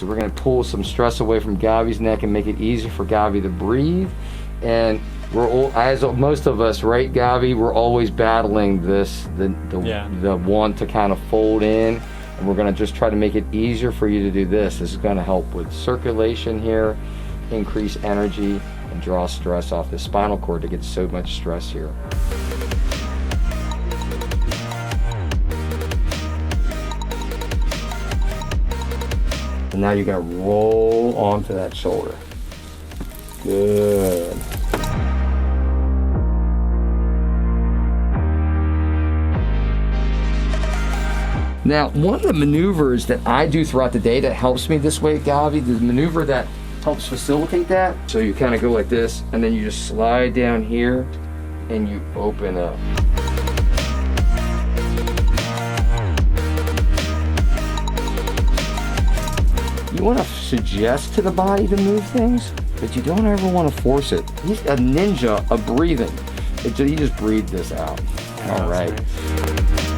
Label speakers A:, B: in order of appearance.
A: So we're going to pull some stress away from Gavi's neck and make it easier for Gavi to breathe. And we're all, as most of us, right, Gavi, we're always battling this, the want to kind of fold in. And we're going to just try to make it easier for you to do this. This is going to help with circulation here, increase energy, and draw stress off the spinal cord to get so much stress here. And now you got to roll onto that shoulder. Good. Now, one of the maneuvers that I do throughout the day that helps me this way, Gavi, the maneuver that helps facilitate that. So you kind of go like this, and then you just slide down here, and you open up. You want to suggest to the body to move things, but you don't ever want to force it. He's a ninja of breathing. You just breathe this out. All right. Nice.